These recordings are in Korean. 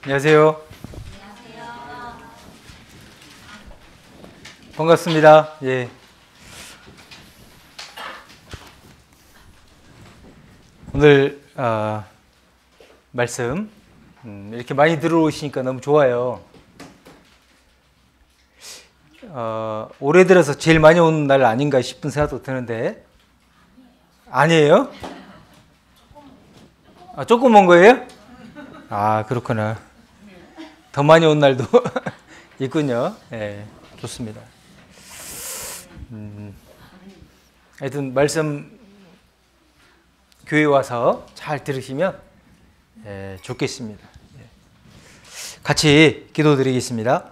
안녕하세요. 반갑습니다. 예. 오늘 말씀 이렇게 많이 들어오시니까 너무 좋아요. 올해 들어서 제일 많이 오는 날 아닌가 싶은 생각도 드는데 아니에요? 조금 온 거예요? 그렇구나. 더 많이 온 날도 있군요. 예, 좋습니다. 하여튼 말씀 교회 와서 잘 들으시면 좋겠습니다. 같이 기도드리겠습니다.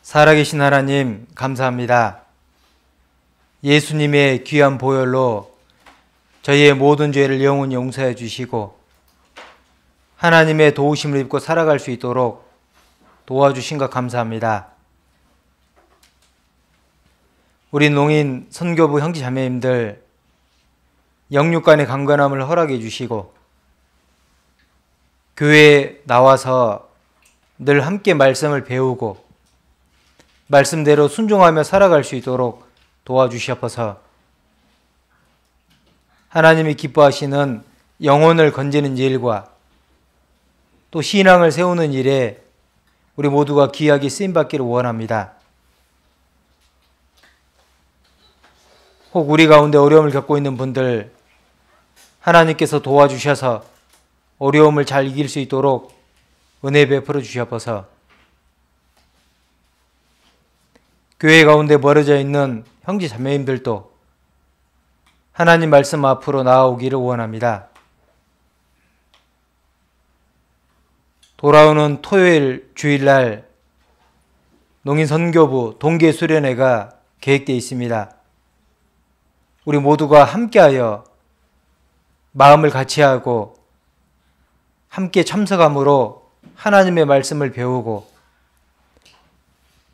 살아계신 하나님 감사합니다. 예수님의 귀한 보혈로 저희의 모든 죄를 영원히 용서해 주시고 하나님의 도우심을 입고 살아갈 수 있도록 도와주신 것 감사합니다. 우리 농인 선교부 형제 자매님들 영육간의 강건함을 허락해 주시고 교회에 나와서 늘 함께 말씀을 배우고 말씀대로 순종하며 살아갈 수 있도록 도와주시옵소서. 하나님이 기뻐하시는 영혼을 건지는 일과 또 신앙을 세우는 일에 우리 모두가 귀하게 쓰임받기를 원합니다. 혹 우리 가운데 어려움을 겪고 있는 분들 하나님께서 도와주셔서 어려움을 잘 이길 수 있도록 은혜 베풀어 주시옵소서. 교회 가운데 멀어져 있는 형제 자매님들도 하나님 말씀 앞으로 나아오기를 원합니다. 돌아오는 토요일 주일날 농인선교부 동계수련회가 계획되어 있습니다. 우리 모두가 함께하여 마음을 같이하고 함께 참석함으로 하나님의 말씀을 배우고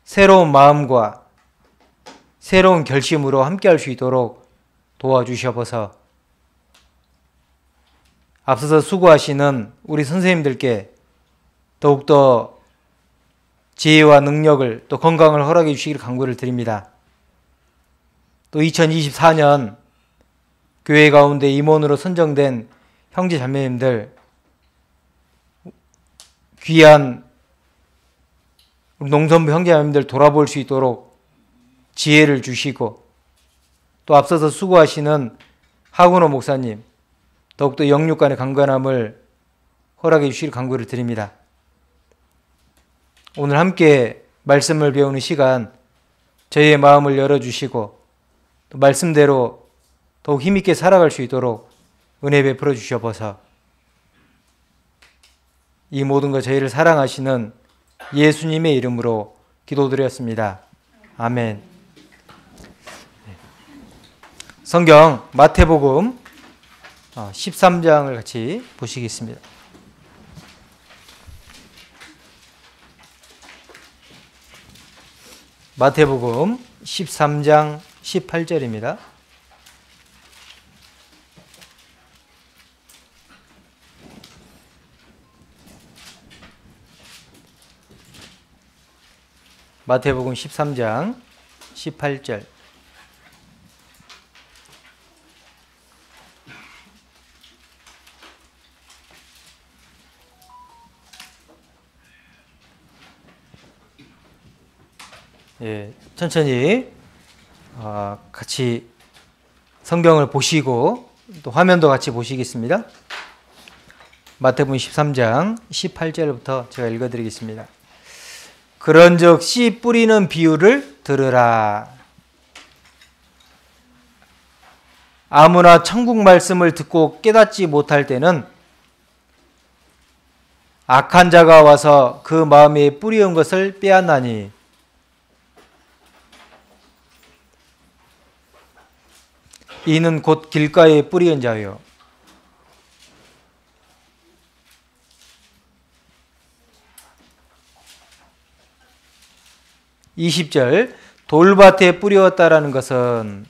새로운 마음과 새로운 결심으로 함께할 수 있도록 도와주시옵소서. 앞서서 수고하시는 우리 선생님들께 더욱더 지혜와 능력을 또 건강을 허락해 주시기를 간구를 드립니다. 또 2024년 교회 가운데 임원으로 선정된 형제 자매님들 귀한 농선부 형제 자매님들 돌아볼 수 있도록 지혜를 주시고 또 앞서서 수고하시는 하근호 목사님 더욱더 영육간의 강건함을 허락해 주시길 간구를 드립니다. 오늘 함께 말씀을 배우는 시간 저희의 마음을 열어주시고 또 말씀대로 더욱 힘있게 살아갈 수 있도록 은혜 베풀어 주시옵소서. 이 모든 것 저희를 사랑하시는 예수님의 이름으로 기도드렸습니다. 아멘. 성경 마태복음 13장을 같이 보시겠습니다. 마태복음 13장 18절입니다. 마태복음 13장 18절. 천천히 같이 성경을 보시고 또 화면도 같이 보시겠습니다. 마태복음 13장 18절부터 제가 읽어드리겠습니다. 그런즉 씨 뿌리는 비유를 들으라. 아무나 천국 말씀을 듣고 깨닫지 못할 때는 악한 자가 와서 그 마음에 뿌리온 것을 빼앗나니 이는 곧 길가에 뿌리온 자요. (20절) 돌밭에 뿌렸다라는 것은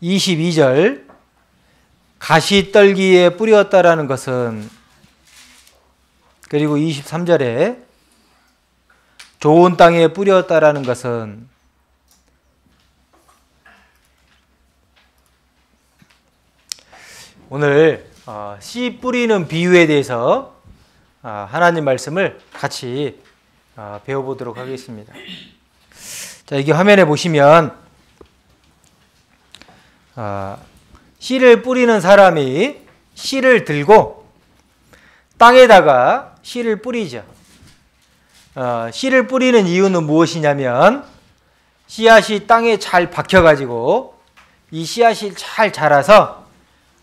22절 가시떨기에 뿌렸다라는 것은, 그리고 23절에 좋은 땅에 뿌렸다라는 것은 오늘 씨 뿌리는 비유에 대해서 하나님 말씀을 같이 배워보도록 하겠습니다. 자, 이게 화면에 보시면 씨를 뿌리는 사람이 씨를 들고 땅에다가 씨를 뿌리죠. 씨를 뿌리는 이유는 무엇이냐면 씨앗이 땅에 잘 박혀가지고 이 씨앗이 잘 자라서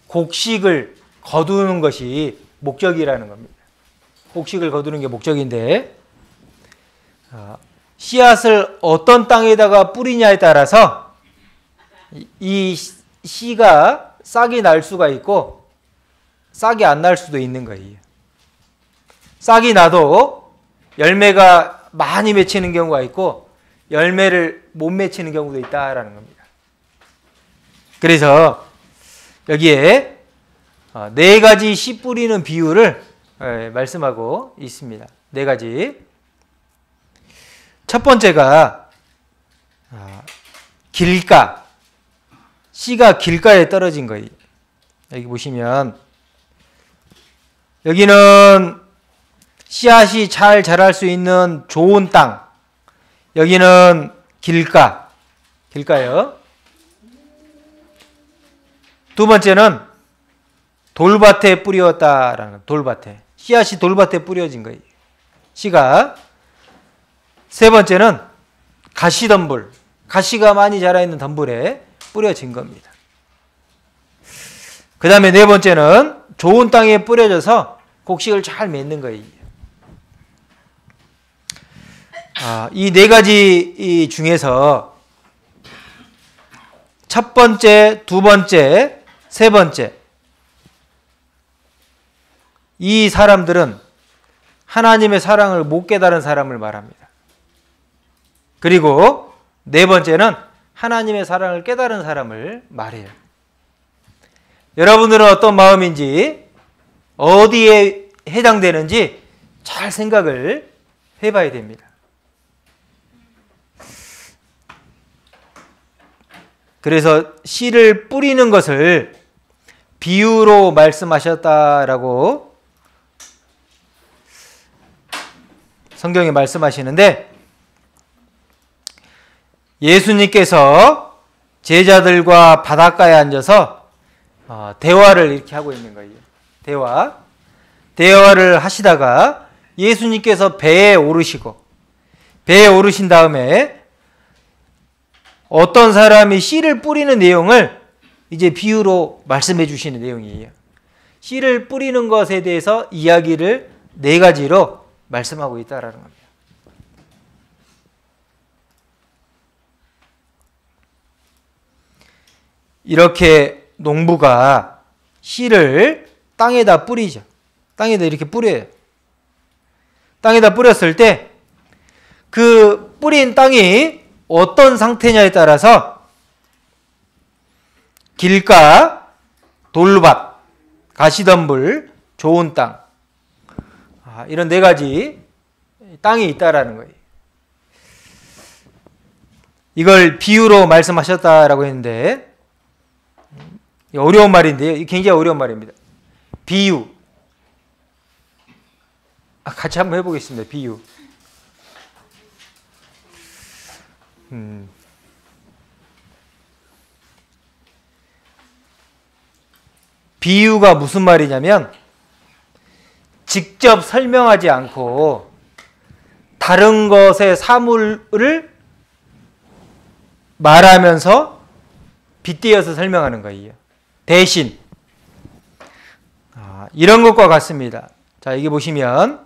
곡식을 거두는 것이 목적이라는 겁니다. 곡식을 거두는 게 목적인데, 씨앗을 어떤 땅에다가 뿌리냐에 따라서 이 씨가 싹이 날 수가 있고 싹이 안 날 수도 있는 거예요. 싹이 나도 열매가 많이 맺히는 경우가 있고 열매를 못 맺히는 경우도 있다라는 겁니다. 그래서 여기에 네 가지 씨 뿌리는 비유를 말씀하고 있습니다. 네 가지. 첫 번째가 길가. 씨가 길가에 떨어진 거예요. 여기 보시면 여기는 씨앗이 잘 자랄 수 있는 좋은 땅. 여기는 길가. 길가요. 두 번째는 돌밭에 뿌렸다라는, 돌밭에. 씨앗이 돌밭에 뿌려진 거예요. 씨가. 세 번째는 가시덤불. 가시가 많이 자라있는 덤불에 뿌려진 겁니다. 그 다음에 네 번째는 좋은 땅에 뿌려져서 곡식을 잘 맺는 거예요. 이 네 가지 중에서 첫 번째, 두 번째, 세 번째, 이 사람들은 하나님의 사랑을 못 깨달은 사람을 말합니다. 그리고 네 번째는 하나님의 사랑을 깨달은 사람을 말해요. 여러분들은 어떤 마음인지, 어디에 해당되는지 잘 생각을 해봐야 됩니다. 그래서 씨를 뿌리는 것을 비유로 말씀하셨다라고 성경에 말씀하시는데, 예수님께서 제자들과 바닷가에 앉아서 대화를 이렇게 하고 있는 거예요. 대화를 하시다가 예수님께서 배에 오르시고, 배에 오르신 다음에 어떤 사람이 씨를 뿌리는 내용을 이제 비유로 말씀해 주시는 내용이에요. 씨를 뿌리는 것에 대해서 이야기를 네 가지로 말씀하고 있다라는 겁니다. 이렇게 농부가 씨를 땅에다 뿌리죠. 땅에다 이렇게 뿌려요. 땅에다 뿌렸을 때 그 뿌린 땅이 어떤 상태냐에 따라서 길가, 돌밭, 가시덤불, 좋은 땅, 이런 네 가지 땅이 있다라는 거예요. 이걸 비유로 말씀하셨다라고 했는데, 어려운 말인데요. 굉장히 어려운 말입니다. 비유. 같이 한번 해보겠습니다. 비유. 비유가 무슨 말이냐면 직접 설명하지 않고 다른 것의 사물을 말하면서 빗대어서 설명하는 거예요. 대신 이런 것과 같습니다. 자, 여기 보시면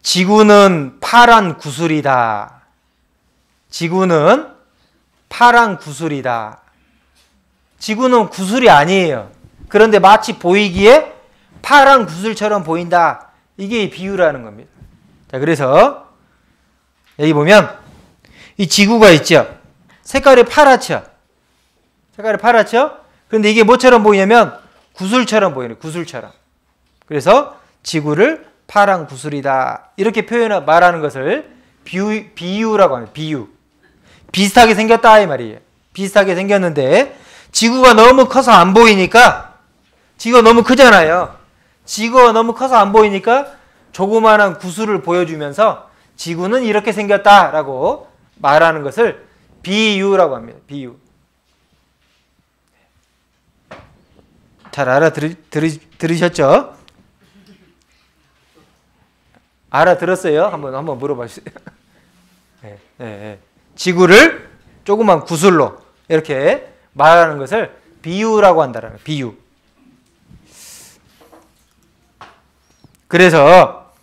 지구는 파란 구슬이다. 지구는 파란 구슬이다. 지구는 구슬이 아니에요. 그런데 마치 보이기에 파란 구슬처럼 보인다. 이게 비유라는 겁니다. 자, 그래서 여기 보면 이 지구가 있죠. 색깔이 파랗죠. 색깔이 파랗죠. 그런데 이게 뭐처럼 보이냐면 구슬처럼 보이는 구슬처럼. 그래서 지구를 파란 구슬이다. 이렇게 말하는 것을 비유라고 합니다. 비유. 비슷하게 생겼다 이 말이에요. 비슷하게 생겼는데 지구가 너무 커서 안 보이니까 지구가 너무 크잖아요. 지구가 너무 커서 안 보이니까 조그마한 구슬을 보여주면서 지구는 이렇게 생겼다라고 말하는 것을 비유라고 합니다. 비유. 잘 들으셨죠? 알아들었어요? 한번 물어봐 주세요. 네. 지구를 조그만 구슬로 이렇게 말하는 것을 비유라고 한다는 거예요. 비유. 그래서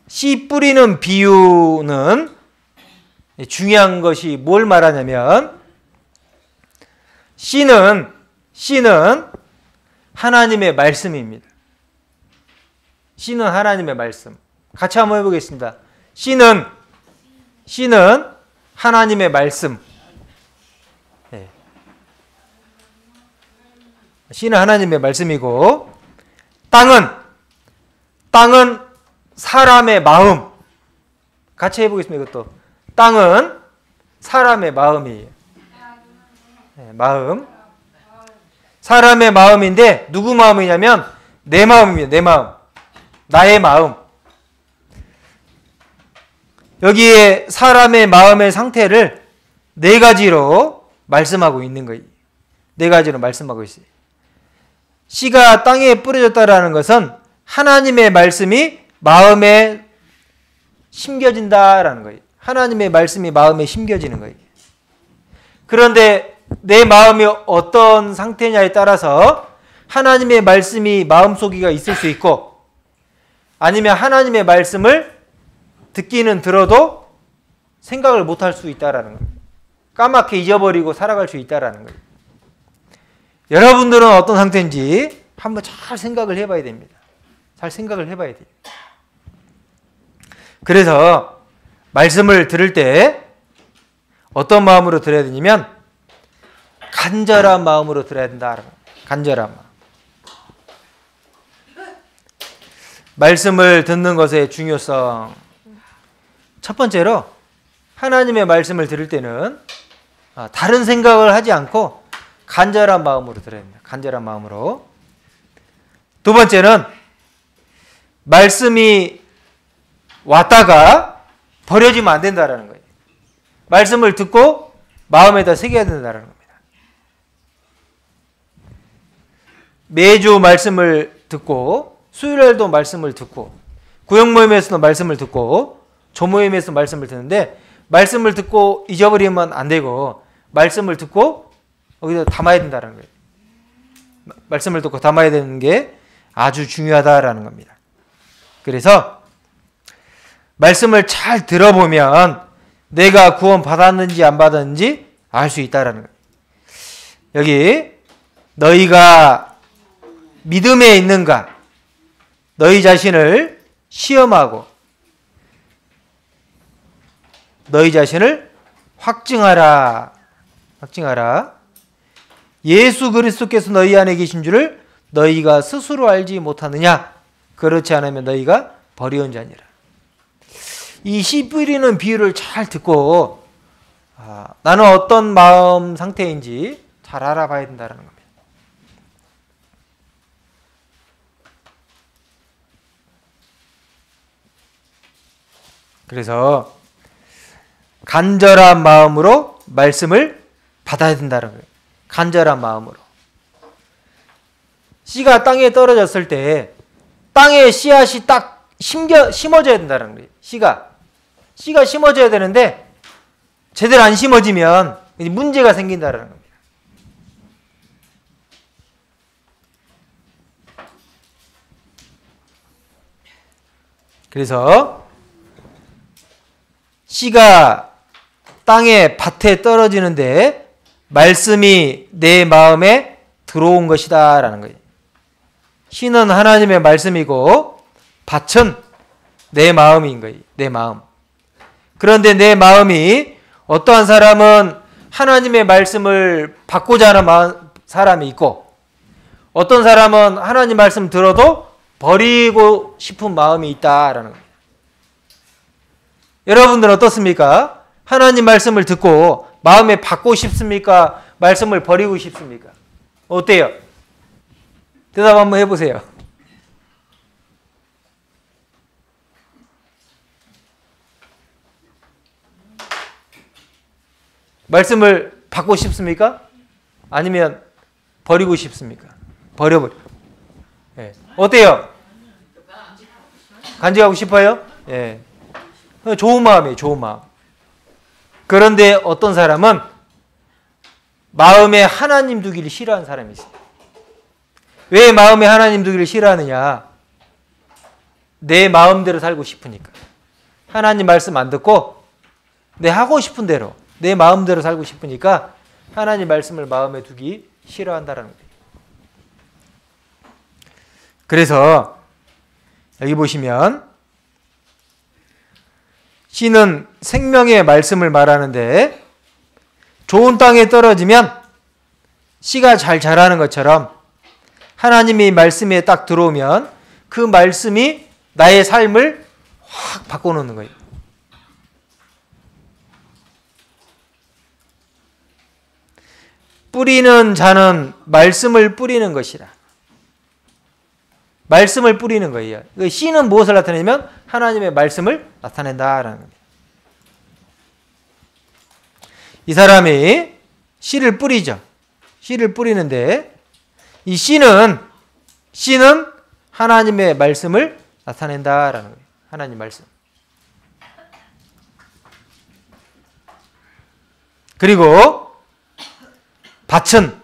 씨 뿌리는 비유는 중요한 것이 뭘 말하냐면 씨는 하나님의 말씀입니다. 씨는 하나님의 말씀. 같이 한번 해보겠습니다. 씨는 하나님의 말씀. 네. 씨는 하나님의 말씀이고 땅은 사람의 마음. 같이 해보겠습니다. 이것도. 땅은 사람의 마음이에요. 네, 마음. 사람의 마음인데 누구 마음이냐면 내 마음입니다. 내 마음. 나의 마음. 여기에 사람의 마음의 상태를 네 가지로 말씀하고 있는 거예요. 네 가지로 말씀하고 있어요. 씨가 땅에 뿌려졌다라는 것은 하나님의 말씀이 마음에 심겨진다라는 거예요. 하나님의 말씀이 마음에 심겨지는 거예요. 그런데 내 마음이 어떤 상태냐에 따라서 하나님의 말씀이 마음속에 있을 수 있고 아니면 하나님의 말씀을 듣기는 들어도 생각을 못할 수 있다라는 거예요. 까맣게 잊어버리고 살아갈 수 있다라는 거예요. 여러분들은 어떤 상태인지 한번 잘 생각을 해봐야 됩니다. 잘 생각을 해봐야 돼요. 그래서 말씀을 들을 때 어떤 마음으로 들어야 되냐면 간절한 마음으로 들어야 된다. 간절한 마음. 말씀을 듣는 것의 중요성. 첫 번째로 하나님의 말씀을 들을 때는 다른 생각을 하지 않고 간절한 마음으로 들어야 됩니다. 간절한 마음으로. 두 번째는 말씀이 왔다가 버려지면 안 된다는 거예요. 말씀을 듣고 마음에다 새겨야 된다는 겁니다. 매주 말씀을 듣고 수요일에도 말씀을 듣고 구역 모임에서도 말씀을 듣고 조모임에서 말씀을 듣는데 말씀을 듣고 잊어버리면 안 되고 말씀을 듣고 여기다 담아야 된다는 거예요. 말씀을 듣고 담아야 되는 게 아주 중요하다라는 겁니다. 그래서 말씀을 잘 들어보면 내가 구원 받았는지 안 받았는지 알 수 있다라는 거예요. 여기 너희가 믿음에 있는가? 너희 자신을 시험하고 너희 자신을 확증하라. 확증하라. 예수 그리스도께서 너희 안에 계신 줄을 너희가 스스로 알지 못하느냐? 그렇지 않으면 너희가 버리온 자니라. 이 씨 뿌리는 비유를 잘 듣고 나는 어떤 마음 상태인지 잘 알아봐야 된다는 겁니다. 그래서 간절한 마음으로 말씀을 받아야 된다는 거예요. 간절한 마음으로. 씨가 땅에 떨어졌을 때 땅에 씨앗이 딱 심어져야 된다는 거예요. 씨가 심어져야 되는데 제대로 안 심어지면 문제가 생긴다는 겁니다. 그래서 씨가 땅에 밭에 떨어지는데 말씀이 내 마음에 들어온 것이다 라는 거예요. 씨는 하나님의 말씀이고 밭은 내 마음인 거예요. 내 마음. 그런데 내 마음이 어떠한 사람은 하나님의 말씀을 받고자 하는 사람이 있고 어떤 사람은 하나님 말씀 들어도 버리고 싶은 마음이 있다라는 거예요. 여러분들은 어떻습니까? 하나님 말씀을 듣고 마음에 받고 싶습니까? 말씀을 버리고 싶습니까? 어때요? 대답 한번 해보세요. 말씀을 받고 싶습니까? 아니면 버리고 싶습니까? 버려버려. 예. 어때요? 간직하고 싶어요? 예. 좋은 마음이에요. 좋은 마음. 그런데 어떤 사람은 마음에 하나님 두기를 싫어하는 사람이 있어요. 왜 마음에 하나님 두기를 싫어하느냐? 내 마음대로 살고 싶으니까. 하나님 말씀 안 듣고 내 하고 싶은 대로 내 마음대로 살고 싶으니까 하나님 말씀을 마음에 두기 싫어한다라는 거예요. 그래서 여기 보시면 씨는 생명의 말씀을 말하는데 좋은 땅에 떨어지면 씨가 잘 자라는 것처럼 하나님이 말씀에 딱 들어오면 그 말씀이 나의 삶을 확 바꿔놓는 거예요. 뿌리는 자는 말씀을 뿌리는 것이라. 말씀을 뿌리는 거예요. 씨는 무엇을 나타내냐면 하나님의 말씀을 나타낸다라는 겁니다. 이 사람이 씨를 뿌리죠. 씨를 뿌리는데 이 씨는 하나님의 말씀을 나타낸다라는 거예요. 하나님 말씀. 그리고 밭은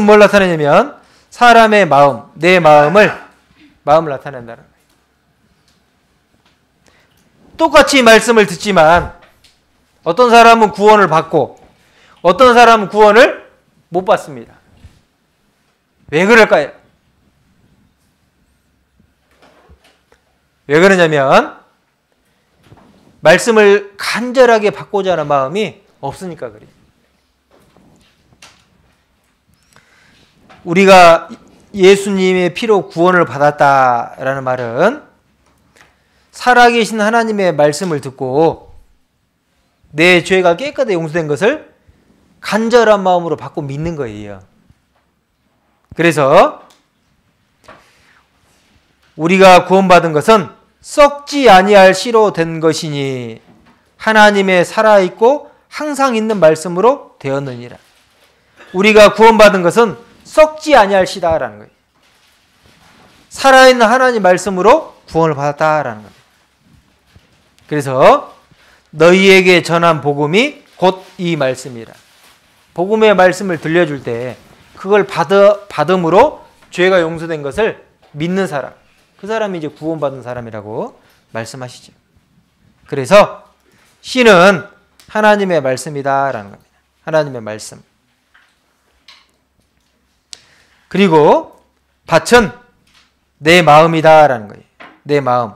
뭘 나타내냐면 사람의 마음, 내 마음을 나타낸다는 거예요. 똑같이 말씀을 듣지만 어떤 사람은 구원을 받고 어떤 사람은 구원을 못 받습니다. 왜 그럴까요? 왜 그러냐면 말씀을 간절하게 받고자 하는 마음이 없으니까 그래요. 우리가 예수님의 피로 구원을 받았다라는 말은 살아계신 하나님의 말씀을 듣고 내 죄가 깨끗하게 용서된 것을 간절한 마음으로 받고 믿는 거예요. 그래서 우리가 구원받은 것은 썩지 아니할 씨로 된 것이니 하나님의 살아있고 항상 있는 말씀으로 되었느니라. 우리가 구원받은 것은 썩지 아니할 씨다라는 거예요. 살아있는 하나님 말씀으로 구원을 받았다라는 겁니다. 그래서 너희에게 전한 복음이 곧 이 말씀이라. 복음의 말씀을 들려줄 때 그걸 받음으로 죄가 용서된 것을 믿는 사람, 그 사람이 이제 구원받은 사람이라고 말씀하시죠. 그래서 씨는 하나님의 말씀이다라는 겁니다. 하나님의 말씀. 그리고 밭은 내 마음이다라는 거예요. 내 마음.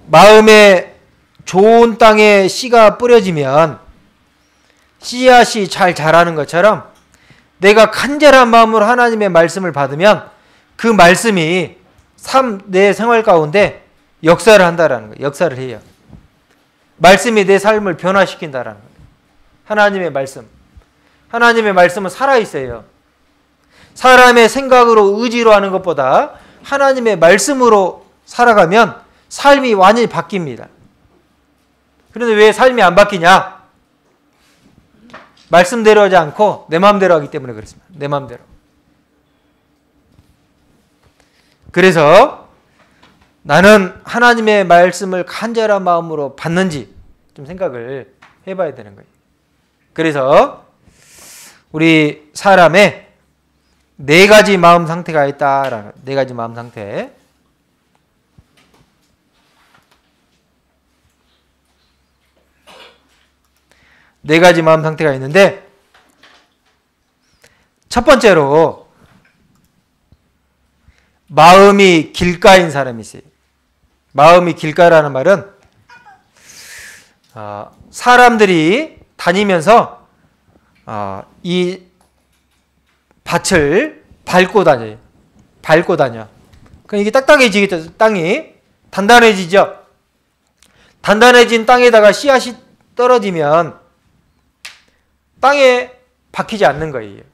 마음에 좋은 땅에 씨가 뿌려지면 씨앗이 잘 자라는 것처럼 내가 간절한 마음으로 하나님의 말씀을 받으면 그 말씀이 내 생활 가운데 역사를 한다라는 거예요. 역사를 해요. 말씀이 내 삶을 변화시킨다라는 거예요. 하나님의 말씀. 하나님의 말씀은 살아있어요. 사람의 생각으로 의지로 하는 것보다 하나님의 말씀으로 살아가면 삶이 완전히 바뀝니다. 그런데 왜 삶이 안 바뀌냐? 말씀대로 하지 않고 내 마음대로 하기 때문에 그렇습니다. 내 마음대로. 그래서 나는 하나님의 말씀을 간절한 마음으로 받는지 좀 생각을 해봐야 되는 거예요. 그래서 우리 사람의 네 가지 마음 상태가 있다라는, 네 가지 마음 상태. 네 가지 마음 상태가 있는데, 첫 번째로 마음이 길가인 사람이 있어요. 마음이 길가라는 말은 사람들이 다니면서 이 밭을 밟고 다녀요. 밟고 다녀. 그럼 이게 딱딱해지겠죠. 땅이 단단해지죠. 단단해진 땅에다가 씨앗이 떨어지면 땅에 박히지 않는 거예요.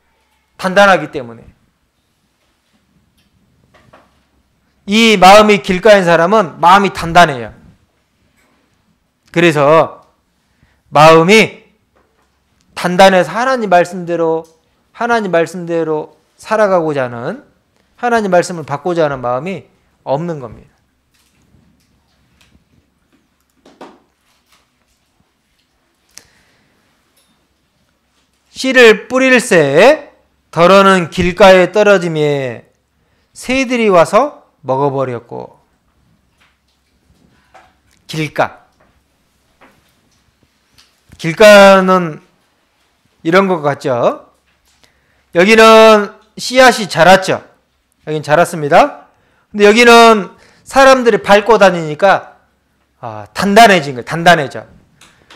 단단하기 때문에. 이 마음이 길가인 사람은 마음이 단단해요. 그래서 마음이 단단해서 하나님 말씀대로 살아가고자 하는, 하나님 말씀을 받고자 하는 마음이 없는 겁니다. 씨를 뿌릴새 덜어는 길가에 떨어짐에 새들이 와서 먹어버렸고. 길가는 이런 것 같죠? 여기는 씨앗이 자랐죠? 여긴 자랐습니다. 근데 여기는 사람들이 밟고 다니니까 단단해진 거예요. 단단해져.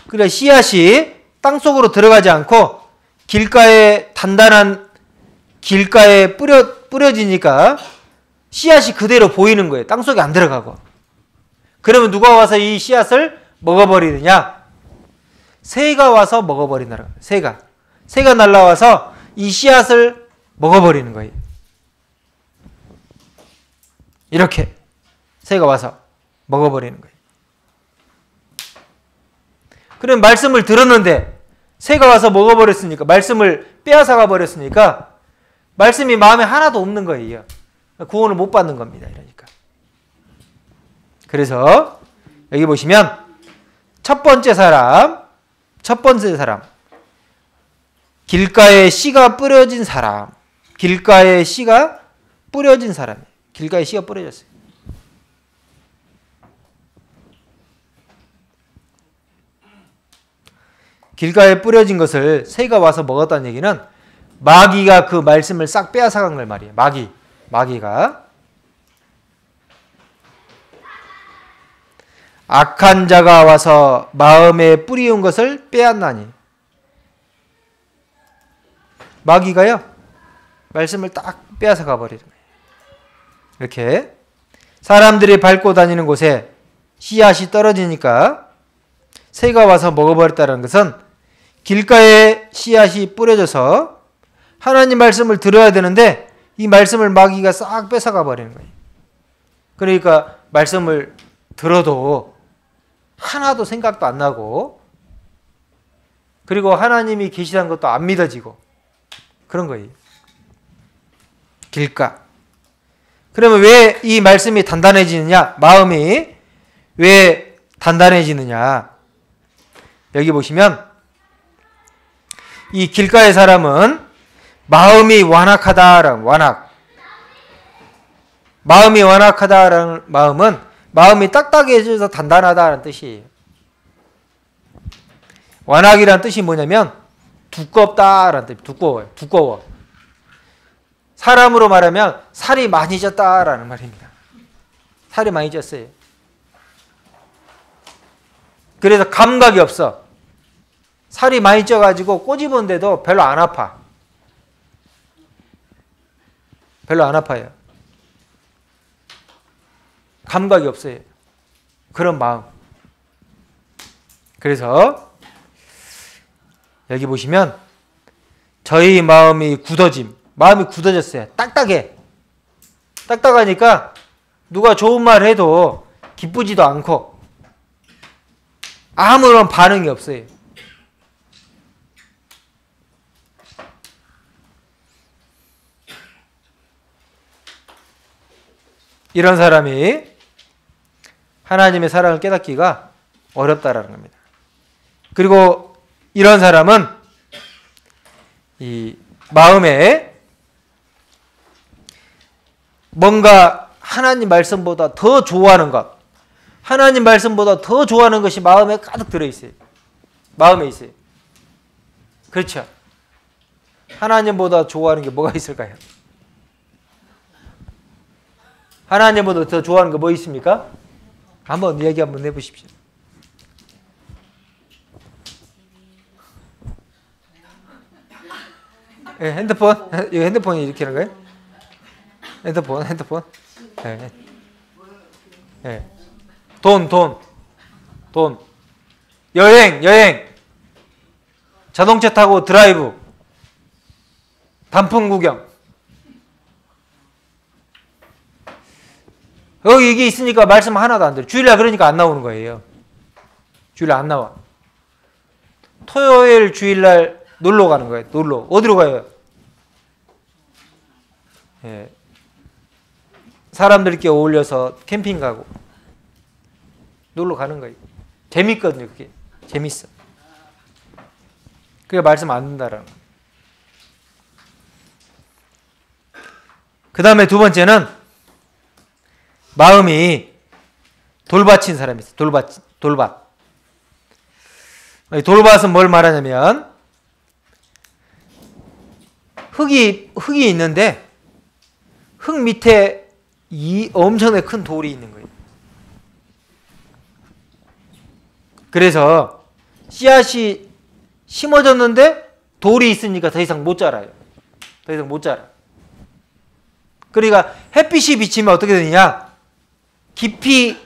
그래 씨앗이 땅속으로 들어가지 않고 단단한 길가에 뿌려지니까 씨앗이 그대로 보이는 거예요. 땅속에 안 들어가고. 그러면 누가 와서 이 씨앗을 먹어버리느냐? 새가 와서 먹어버린다는 거예요. 새가 날라와서 이 씨앗을 먹어버리는 거예요. 이렇게 새가 와서 먹어버리는 거예요. 그럼 말씀을 들었는데 새가 와서 먹어버렸으니까, 말씀을 빼앗아가 버렸으니까 말씀이 마음에 하나도 없는 거예요. 구원을 못 받는 겁니다. 이러니까. 그래서 여기 보시면 첫 번째 사람 길가에 씨가 뿌려진 사람. 길가에 씨가 뿌려졌어요. 길가에 뿌려진 것을 새가 와서 먹었다는 얘기는 마귀가 그 말씀을 싹 빼앗아간 걸 말이에요. 마귀가. 악한 자가 와서 마음에 뿌리운 것을 빼앗나니. 마귀가요, 말씀을 딱 빼앗아가 버리는 거예요. 이렇게 사람들이 밟고 다니는 곳에 씨앗이 떨어지니까 새가 와서 먹어버렸다는 것은 길가에 씨앗이 뿌려져서 하나님 말씀을 들어야 되는데 이 말씀을 마귀가 싹 뺏어가 버리는 거예요. 그러니까 말씀을 들어도 하나도 생각도 안 나고, 그리고 하나님이 계시다는 것도 안 믿어지고 그런 거예요. 길가. 그러면 왜 이 말씀이 단단해지느냐? 마음이 왜 단단해지느냐? 여기 보시면 이 길가의 사람은 마음이 완악하다라는 마음이 완악하다라는 마음은 마음이 딱딱해져서 단단하다라는 뜻이에요. 완악이라는 뜻이 뭐냐면 두껍다라는 뜻. 두꺼워. 사람으로 말하면 살이 많이 쪘다라는 말입니다. 살이 많이 쪘어요. 그래서 감각이 없어. 살이 많이 쪄가지고 꼬집었는데도 별로 안 아파. 별로 안 아파요. 감각이 없어요. 그런 마음. 그래서 여기 보시면 저희 마음이 굳어졌어요. 딱딱해. 딱딱하니까 누가 좋은 말 해도 기쁘지도 않고 아무런 반응이 없어요. 이런 사람이 하나님의 사랑을 깨닫기가 어렵다라는 겁니다. 그리고 이런 사람은 이 마음에 뭔가 하나님 말씀보다 더 좋아하는 것, 하나님 말씀보다 더 좋아하는 것이 마음에 가득 들어있어요. 마음에 있어요. 그렇죠. 하나님보다 좋아하는 게 뭐가 있을까요? 하나님보다 더 좋아하는 게 뭐 있습니까? 한번 얘기 한번 해보십시오. 예, 핸드폰? 이거 핸드폰이 이렇게 하는 거예요? 핸드폰. 예. 예. 돈. 여행. 자동차 타고 드라이브. 단풍 구경. 여기 이게 있으니까 말씀 하나도 안 들어요. 주일날 그러니까 안 나오는 거예요. 주일날 안 나와. 토요일 주일날 놀러 가는 거예요. 놀러. 어디로 가요? 예. 사람들끼리 어울려서 캠핑 가고 놀러 가는 거예요. 재밌거든요. 그게. 재밌어. 그게 말씀 안 듣는다라는 거예요. 그 다음에 두 번째는 마음이 돌밭인 사람이 있어요. 돌밭. 돌밭은 뭘 말하냐면 흙이 있는데 흙 밑에 이 엄청나게 큰 돌이 있는 거예요. 그래서 씨앗이 심어졌는데 돌이 있으니까 더 이상 못 자라요. 더 이상 못 자라. 그러니까 햇빛이 비치면 어떻게 되느냐? 깊이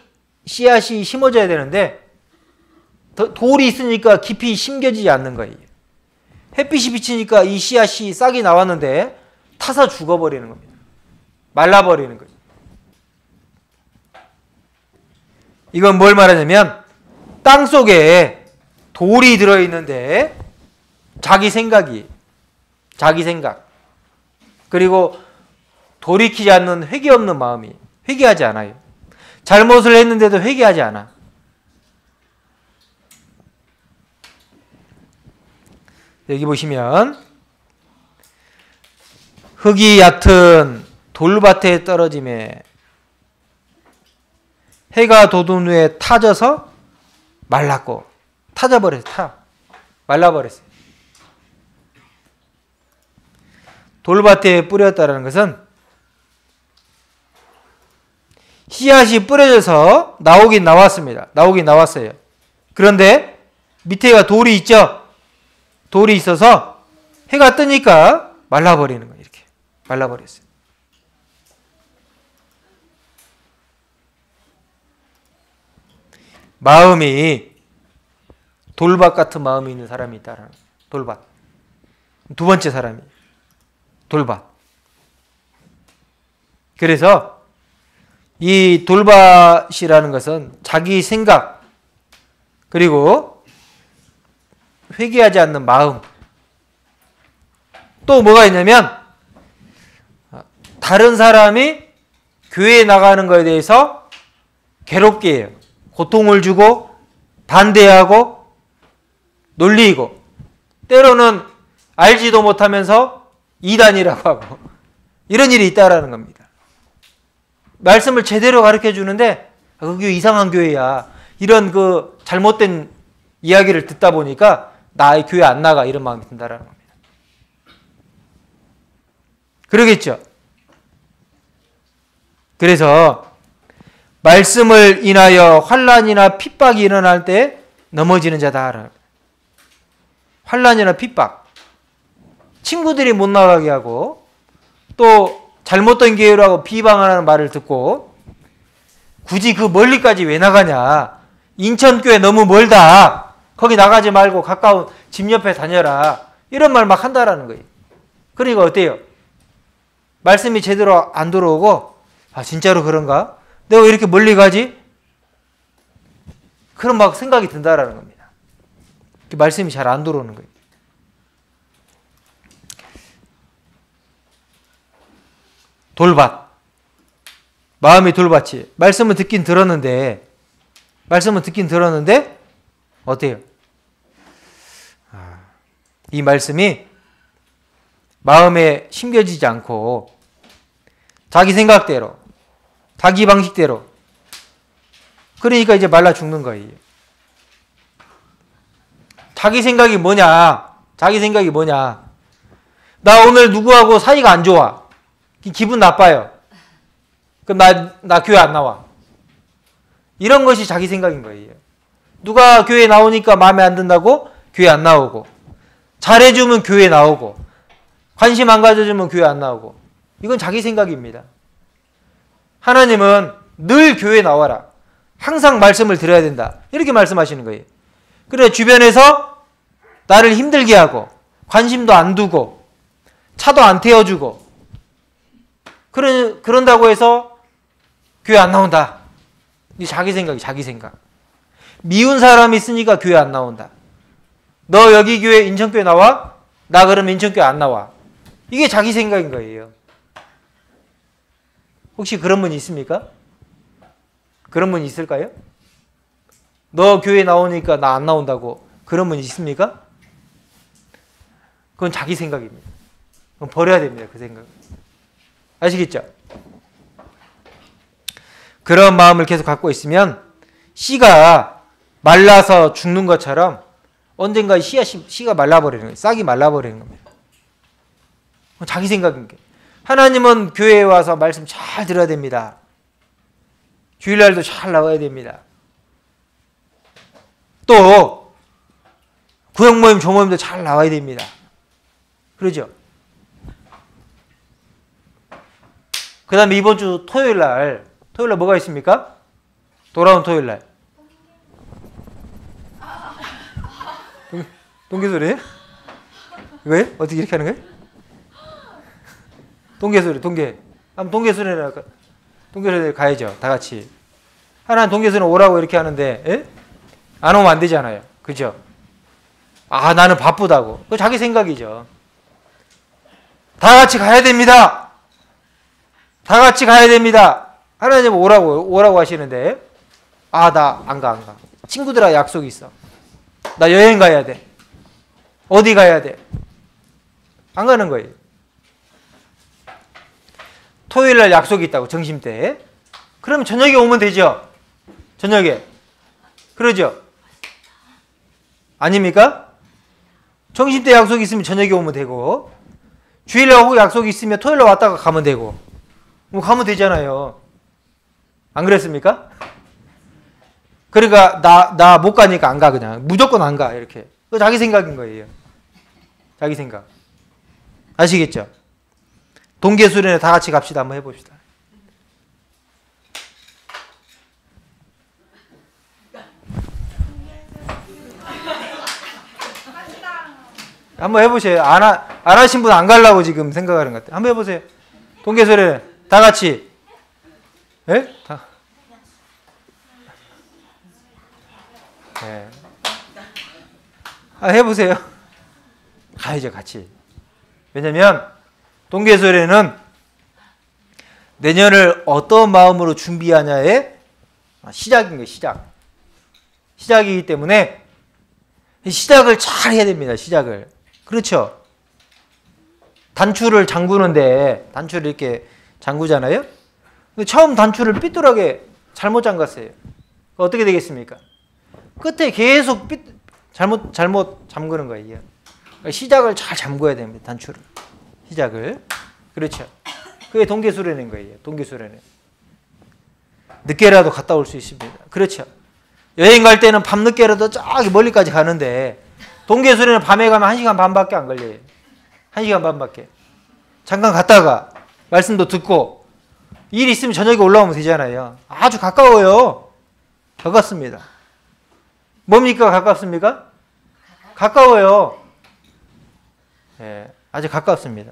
씨앗이 심어져야 되는데 돌이 있으니까 깊이 심겨지지 않는 거예요. 햇빛이 비치니까 이 씨앗이 싹이 나왔는데 타서 죽어버리는 겁니다. 말라버리는 거죠. 이건 뭘 말하냐면 땅 속에 돌이 들어있는데 자기 생각 그리고 돌이키지 않는 회개 없는 마음이 회개하지 않아요. 잘못을 했는데도 회개하지 않아. 여기 보시면 흙이 얕은 돌밭에 떨어짐에 해가 돋은 후에 타져서 말랐고 타져버렸어요. 말라버렸어요. 돌밭에 뿌렸다는 것은 씨앗이 뿌려져서 나오긴 나왔습니다. 나오긴 나왔어요. 그런데 밑에가 돌이 있죠. 돌이 있어서 해가 뜨니까 말라버리는 거예요. 이렇게 말라버렸어요. 마음이 돌밭 같은 마음이 있는 사람이 있다라는 거예요. 돌밭. 두 번째 사람이 돌밭. 그래서 이 돌밭이라는 것은 자기 생각 그리고 회개하지 않는 마음. 또 뭐가 있냐면 다른 사람이 교회에 나가는 것에 대해서 괴롭게 해요. 고통을 주고 반대하고 놀리고 때로는 알지도 못하면서 이단이라고 하고 이런 일이 있다라는 겁니다. 말씀을 제대로 가르쳐 주는데 그 교회 이상한 교회야. 이런 그 잘못된 이야기를 듣다 보니까 나 교회 안 나가 이런 마음이 든다라는 겁니다. 그러겠죠. 그래서 말씀을 인하여 환난이나 핍박이 일어날 때 넘어지는 자다. 환난이나 핍박. 친구들이 못 나가게 하고 또 잘못된 교회라고 비방하는 말을 듣고 굳이 그 멀리까지 왜 나가냐. 인천교회 너무 멀다. 거기 나가지 말고 가까운 집 옆에 다녀라. 이런 말 막 한다라는 거예요. 그러니까 어때요? 말씀이 제대로 안 들어오고 아 진짜로 그런가? 내가 왜 이렇게 멀리 가지? 그런 막 생각이 든다라는 겁니다. 말씀이 잘 안 들어오는 거예요. 돌밭. 마음이 돌밭이. 말씀은 듣긴 들었는데 어때요? 이 말씀이 마음에 심겨지지 않고 자기 생각대로 자기 방식대로 그러니까 이제 말라 죽는 거예요. 자기 생각이 뭐냐? 나 오늘 누구하고 사이가 안 좋아. 기분 나빠요. 그럼 나 교회 안 나와. 이런 것이 자기 생각인 거예요. 누가 교회 나오니까 마음에 안 든다고 교회 안 나오고, 잘해주면 교회 나오고, 관심 안 가져주면 교회 안 나오고. 이건 자기 생각입니다. 하나님은 늘 교회 나와라. 항상 말씀을 들어야 된다. 이렇게 말씀하시는 거예요. 그래 주변에서 나를 힘들게 하고 관심도 안 두고 차도 안 태워주고 그런다고 해서 교회 안 나온다. 이 자기 생각이 자기 생각. 미운 사람이 있으니까 교회 안 나온다. 너 여기 교회 인천교회 나와? 나 그러면 인천교회 안 나와. 이게 자기 생각인 거예요. 혹시 그런 분 있습니까? 그런 분 있을까요? 너 교회 나오니까 나 안 나온다고 그런 분 있습니까? 그건 자기 생각입니다. 그건 버려야 됩니다. 그 생각. 아시겠죠? 그런 마음을 계속 갖고 있으면 씨가 말라서 죽는 것처럼 언젠가 씨가 말라버리는 거예요. 싹이 말라버리는 겁니다. 그건 자기 생각인 게. 하나님은 교회에 와서 말씀 잘 들어야 됩니다. 주일날도 잘 나와야 됩니다. 또 구역 모임, 조모임도 잘 나와야 됩니다. 그러죠? 그 다음에 이번 주 토요일날 뭐가 있습니까? 돌아온 토요일날. 동계소리? 이거예요? 어떻게 이렇게 하는 거예요? 동계소리, 한번 동계소리 가야죠. 다 같이. 하나는 동계소리 오라고 이렇게 하는데, 에? 안 오면 안 되잖아요. 그죠? 아, 나는 바쁘다고. 그거 자기 생각이죠. 다 같이 가야 됩니다. 다 같이 가야 됩니다. 하나님 오라고 하시는데, 아, 나 안 가. 친구들하고 약속이 있어. 나 여행 가야 돼. 어디 가야 돼? 안 가는 거예요. 토요일날 약속이 있다고, 점심때. 그러면 저녁에 오면 되죠? 저녁에. 그러죠? 아닙니까? 점심때 약속이 있으면 저녁에 오면 되고, 주일날 약속이 있으면 토요일날 왔다가 가면 되고, 뭐 가면 되잖아요. 안 그랬습니까? 그러니까 나 못 가니까 안 가, 그냥. 무조건 안 가, 이렇게. 그거 자기 생각인 거예요. 자기 생각. 아시겠죠? 동계수련회 다 같이 갑시다. 한번 해봅시다. 한번 해보세요. 안 하신 분 안 가려고 지금 생각하는 것 같아요. 한번 해보세요. 동계수련회 다 같이. 예? 다. 네. 해보세요. 가야죠, 같이. 왜냐면 동계수련회는 내년을 어떤 마음으로 준비하냐의 시작인 거예요. 시작이기 때문에 시작을 잘 해야 됩니다. 시작을. 그렇죠? 단추를 잠그는데 단추를 이렇게 잠그잖아요. 근데 처음 단추를 삐뚤하게 잘못 잠갔어요. 어떻게 되겠습니까? 끝에 계속 잘못 잠그는 거예요. 그러니까 시작을 잘 잠궈야 됩니다. 단추를. 시작을. 그렇죠. 그게 동계수련회인 거예요. 동계수련회. 늦게라도 갔다 올 수 있습니다. 그렇죠. 여행 갈 때는 밤늦게라도 저기 멀리까지 가는데 동계수련회 밤에 가면 1시간 반밖에 안 걸려요. 1시간 반밖에. 잠깐 갔다가 말씀도 듣고 일 있으면 저녁에 올라오면 되잖아요. 아주 가까워요. 가깝습니다. 뭡니까? 가깝습니까? 가까워요. 예, 아주 가깝습니다.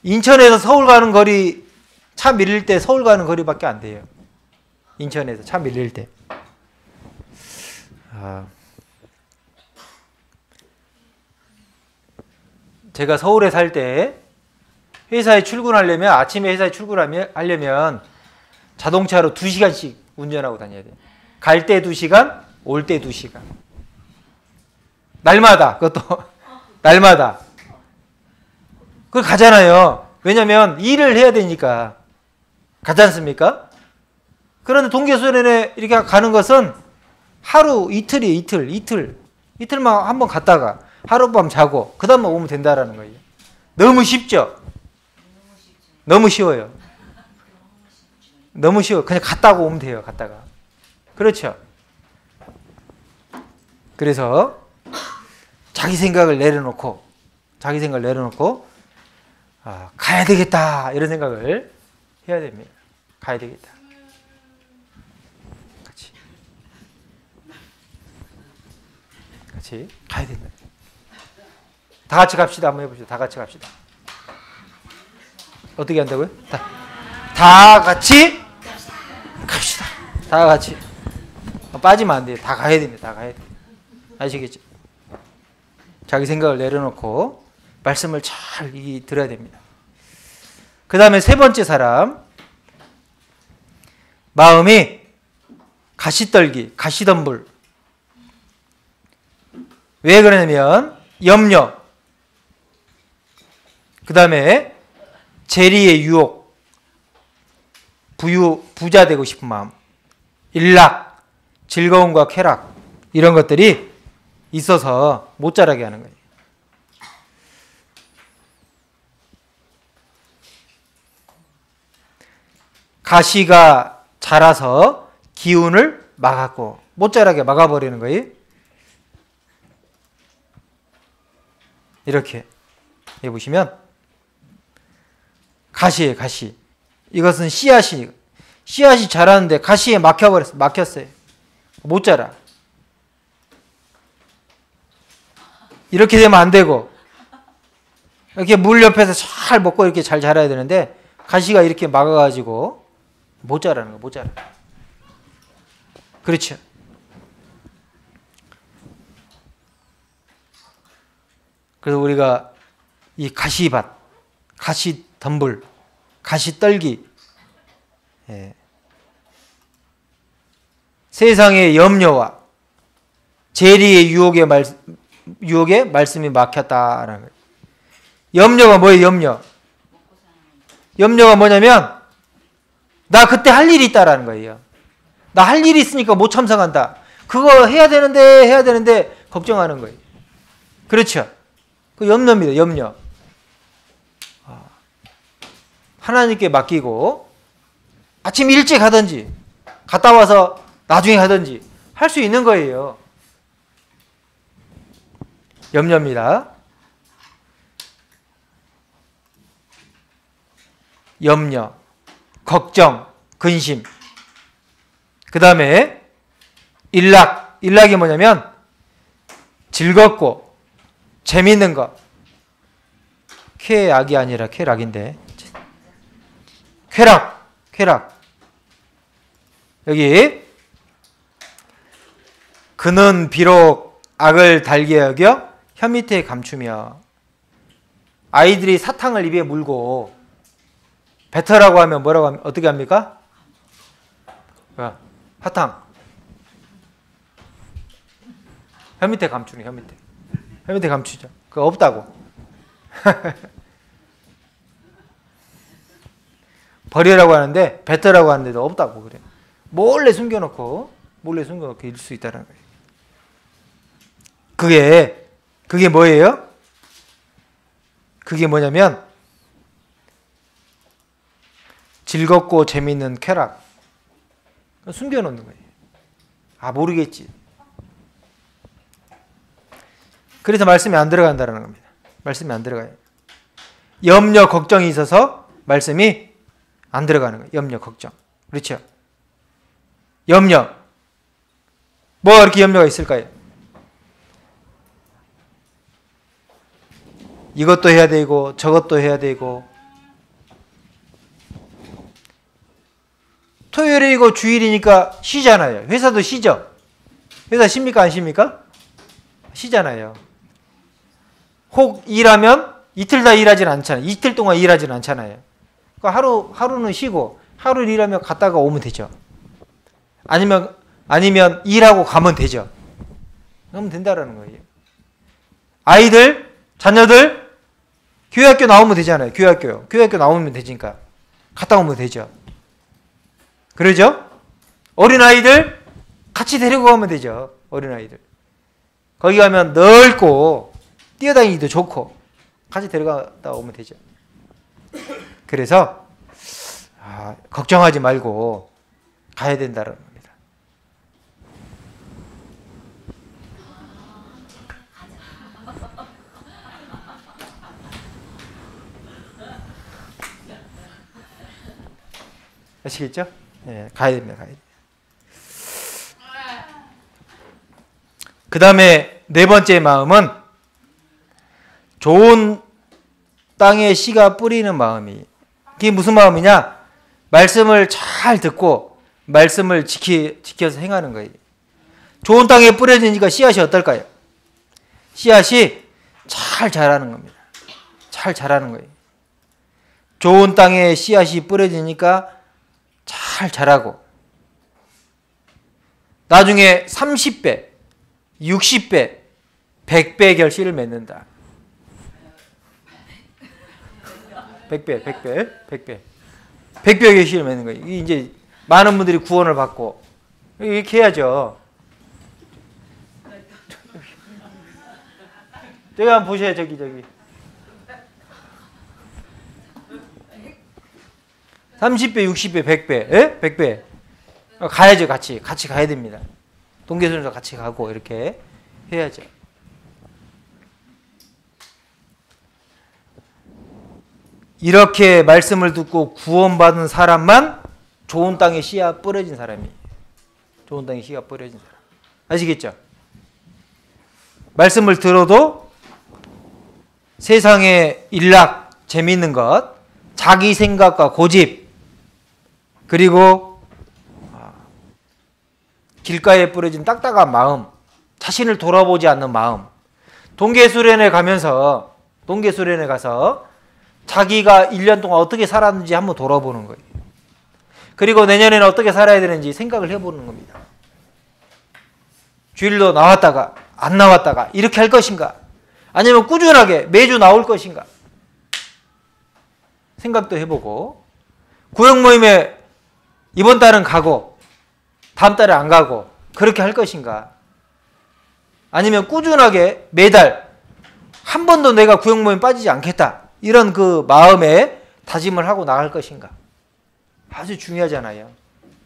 인천에서 서울 가는 거리 차 밀릴 때 서울 가는 거리밖에 안 돼요. 인천에서 차 밀릴 때. 제가 서울에 살 때 회사에 출근하려면 아침에 회사에 출근하려면 자동차로 2시간씩 운전하고 다녀야 돼요. 갈 때 2시간, 올 때 2시간. 날마다. 그것도 날마다. 그걸 가잖아요. 왜냐면 일을 해야 되니까. 가지 않습니까? 그런데 동계수련회 이렇게 가는 것은 하루 이틀이에요. 이틀만 한번 갔다가 하룻밤 자고 그 다음에 오면 된다라는 거예요. 너무 쉽죠? 너무 쉬워요. 너무 쉬워. 그냥 갔다가 오면 돼요. 갔다가. 그렇죠? 그래서 자기 생각을 내려놓고 가야 되겠다 이런 생각을 해야 됩니다. 가야 되겠다. 같이 가야 된다. 다 같이 갑시다. 한번 해보시죠. 다 같이 갑시다. 어떻게 한다고요? 다 같이 갑시다. 다 같이. 빠지면 안 돼요. 다 가야 됩니다. 다 가야 돼요. 아시겠죠? 자기 생각을 내려놓고 말씀을 잘 들어야 됩니다. 그 다음에 세 번째 사람, 마음이 가시떨기, 가시덤불. 왜 그러냐면 염려, 그 다음에 재리의 유혹, 부자 되고 싶은 마음, 일락, 즐거움과 쾌락, 이런 것들이 있어서 못 자라게 하는 거예요. 가시가 자라서 기운을 막았고 못 자라게 막아버리는 거예요. 이렇게 해보시면 가시예요. 가시. 이것은 씨앗이 자라는데 가시에 막혔어요. 못 자라. 이렇게 되면 안 되고 이렇게 물 옆에서 잘 먹고 이렇게 잘 자라야 되는데 가시가 이렇게 막아가지고 못 자라는 거, 못 자라. 그렇죠. 그래서 우리가 이 가시밭, 가시덤불, 가시떨기, 세상의 염려와 재리의 유혹에 말씀이 막혔다라는 거예요. 염려가 뭐예요? 염려가 뭐냐면 나 그때 할 일이 있다라는 거예요. 나 할 일이 있으니까 못 참석한다. 그거 해야 되는데 걱정하는 거예요. 그렇죠? 그 염려입니다. 염려. 하나님께 맡기고 아침 일찍 하든지 갔다 와서 나중에 하든지 할 수 있는 거예요. 염려입니다. 염려, 걱정, 근심. 그 다음에 일락이 뭐냐면 즐겁고 재밌는 것. 쾌악이 아니라 쾌락인데. 쾌락. 여기 그는 비록 악을 달게 여겨 혀 밑에 감추며. 아이들이 사탕을 입에 물고 뱉으라고 하면 어떻게 합니까? 사탕. 혀 밑에 감추네, 혀 밑에. 혀 밑에 감추죠. 그거 없다고. 버리라고 하는데, 뱉으라고 하는데도 없다고 그래. 몰래 숨겨놓고 일 수 있다는 거예요. 그게 뭐예요? 그게 뭐냐면, 즐겁고 재미있는 쾌락. 숨겨놓는 거예요. 모르겠지. 그래서 말씀이 안 들어간다는 겁니다. 말씀이 안 들어가요. 염려, 걱정이 있어서 말씀이 안 들어가는 거예요. 염려, 걱정. 그렇죠? 염려. 뭐가 그렇게 염려가 있을까요? 이것도 해야 되고 저것도 해야 되고. 토요일이고 주일이니까 쉬잖아요. 회사도 쉬죠? 회사 쉽니까 안 쉽니까? 쉬잖아요. 혹 일하면 이틀 다 일하진 않잖아요. 이틀 동안 일하진 않잖아요. 그러니까 하루는 쉬고 하루 일하면 갔다가 오면 되죠. 아니면 일하고 가면 되죠. 그러면 된다라는 거예요. 자녀들 교회학교 나오면 되잖아요. 교회학교 나오면 되니까 갔다 오면 되죠. 그러죠? 어린아이들 같이 데리고 가면 되죠. 어린아이들. 거기 가면 넓고 뛰어다니기도 좋고 같이 데려가다 오면 되죠. 그래서 걱정하지 말고 가야 된다는 겁니다. 아시겠죠? 네, 가야 됩니다. 가야 됩니다. 그 다음에 네 번째 마음은 좋은 땅에 씨가 뿌리는 마음이. 그게 무슨 마음이냐? 말씀을 잘 듣고 말씀을 지켜서 행하는 거예요. 좋은 땅에 뿌려지니까 씨앗이 어떨까요? 씨앗이 잘 자라는 겁니다. 잘 자라는 거예요. 좋은 땅에 씨앗이 뿌려지니까 잘 자라고 나중에 30배, 60배, 100배 결실을 맺는다. 100배 결실을 맺는 거예요. 이제 많은 분들이 구원을 받고 이렇게 해야죠. 저기 한번 보세요. 저기 30배, 60배, 100배, 예? 100배 가야죠. 같이 가야 됩니다. 동계선에서 같이 가고 이렇게 해야죠. 이렇게 말씀을 듣고 구원받은 사람만 좋은 땅에 씨앗 뿌려진 사람이에요. 좋은 땅에 씨앗 뿌려진 사람. 아시겠죠? 말씀을 들어도 세상의 일락, 재미있는 것, 자기 생각과 고집, 그리고 길가에 뿌려진 딱딱한 마음, 자신을 돌아보지 않는 마음. 동계수련회 가서 자기가 1년 동안 어떻게 살았는지 한번 돌아보는 거예요. 그리고 내년에는 어떻게 살아야 되는지 생각을 해보는 겁니다. 주일도 나왔다가 안 나왔다가 이렇게 할 것인가? 아니면 꾸준하게 매주 나올 것인가? 생각도 해보고, 구역 모임에 이번 달은 가고 다음 달에 안 가고 그렇게 할 것인가? 아니면 꾸준하게 매달 한 번도 내가 구역 모임 빠지지 않겠다, 이런 그 마음에 다짐을 하고 나갈 것인가? 아주 중요하잖아요.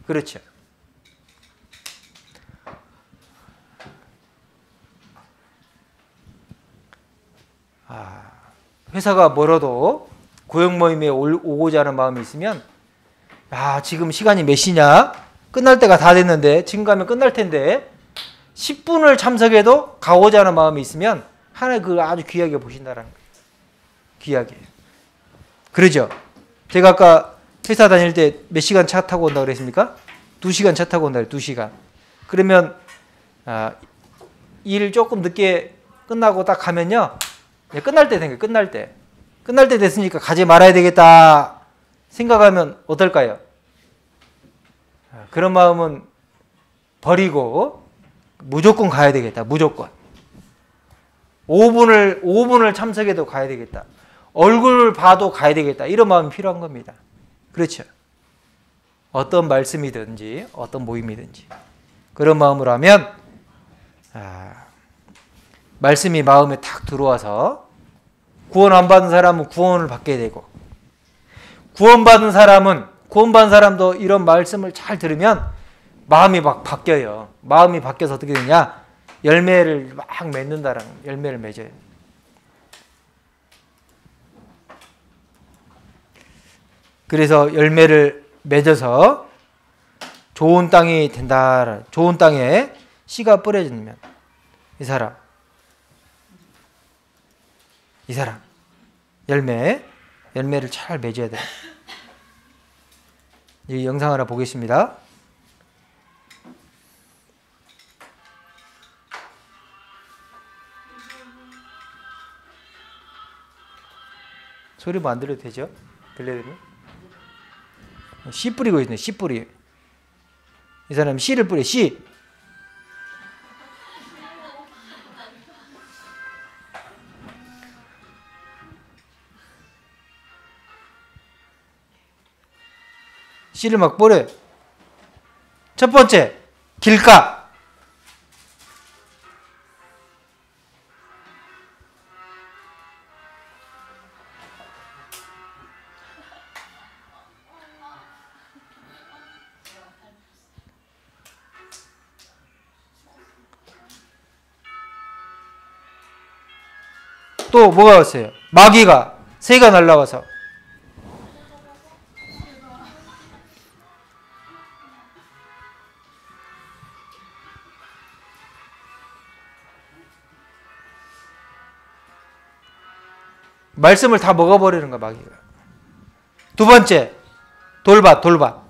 그렇죠? 회사가 멀어도 구역 모임에 오고자 하는 마음이 있으면, 지금 시간이 몇 시냐? 끝날 때가 다 됐는데, 지금 가면 끝날 텐데 10분을 참석해도 가고자 하는 마음이 있으면 하나님 그걸 아주 귀하게 보신다는 거예요. 귀하게. 그러죠? 제가 아까 회사 다닐 때 몇 시간 차 타고 온다고 그랬습니까? 2시간 차 타고 온다 그래요. 2시간. 그러면 일 조금 늦게 끝나고 딱 가면요, 끝날 때 생겨요. 끝날 때 됐으니까 가지 말아야 되겠다 생각하면 어떨까요? 그런 마음은 버리고 무조건 가야 되겠다. 무조건. 5분을 참석해도 가야 되겠다. 얼굴 봐도 가야 되겠다. 이런 마음이 필요한 겁니다. 그렇죠? 어떤 말씀이든지 어떤 모임이든지 그런 마음으로 하면 말씀이 마음에 탁 들어와서 구원 안 받은 사람은 구원을 받게 되고, 구원받은 사람도 이런 말씀을 잘 들으면 마음이 막 바뀌어요. 마음이 바뀌어서 어떻게 되냐? 열매를 막 맺는다라는, 열매를 맺어요. 그래서 열매를 맺어서 좋은 땅이 된다. 좋은 땅에 씨가 뿌려지면 이 사람 열매를 잘 맺어야 돼요. 이 영상 하나 보겠습니다. 소리 뭐 안 들려도 되죠? 들려야 되면? 씨 뿌리고 있네. 씨 뿌리. 이 사람이 씨를 뿌려. 씨. 씨를 막 뿌려. 첫 번째, 길가. 또 뭐가 왔어요? 마귀가, 새가 날라와서. 말씀을 다 먹어버리는 거야, 마귀가. 두 번째, 돌밭.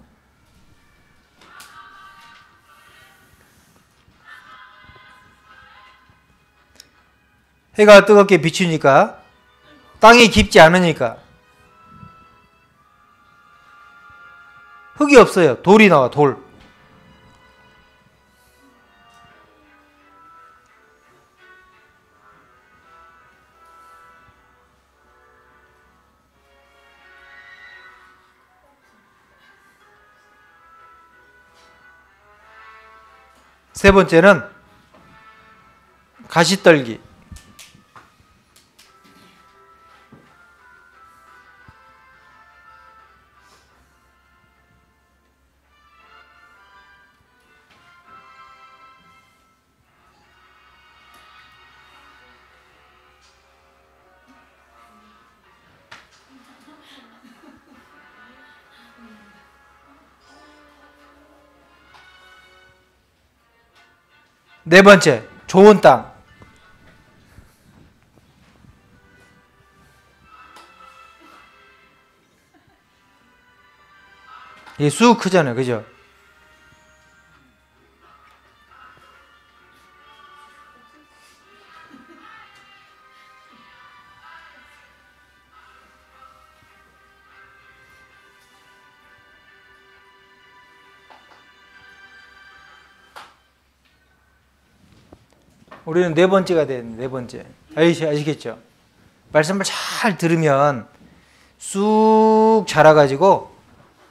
해가 뜨겁게 비추니까, 땅이 깊지 않으니까 흙이 없어요. 돌이 나와, 돌. 세 번째는 가시떨기. 네 번째, 좋은 땅. 이게 쑥 크잖아요. 그죠? 우리는 네 번째가 되는 네 번째. 아시겠죠? 말씀을 잘 들으면 쑥 자라가지고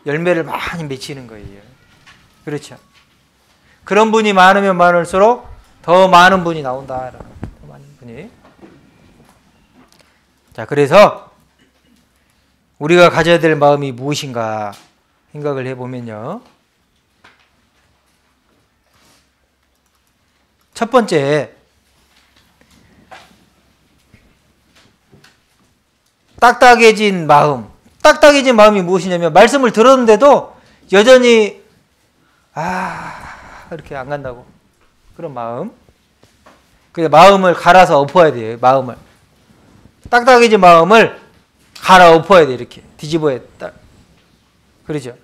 열매를 많이 맺히는 거예요. 그렇죠? 그런 분이 많으면 많을수록 더 많은 분이 나온다. 더 많은 분이. 자, 그래서 우리가 가져야 될 마음이 무엇인가 생각을 해보면요. 첫 번째, 딱딱해진 마음. 딱딱해진 마음이 무엇이냐면 말씀을 들었는데도 여전히 이렇게 안 간다고. 그런 마음. 그래서 마음을 갈아서 엎어야 돼요. 마음을. 딱딱해진 마음을 갈아 엎어야 돼요. 이렇게 뒤집어야 돼. 그러죠.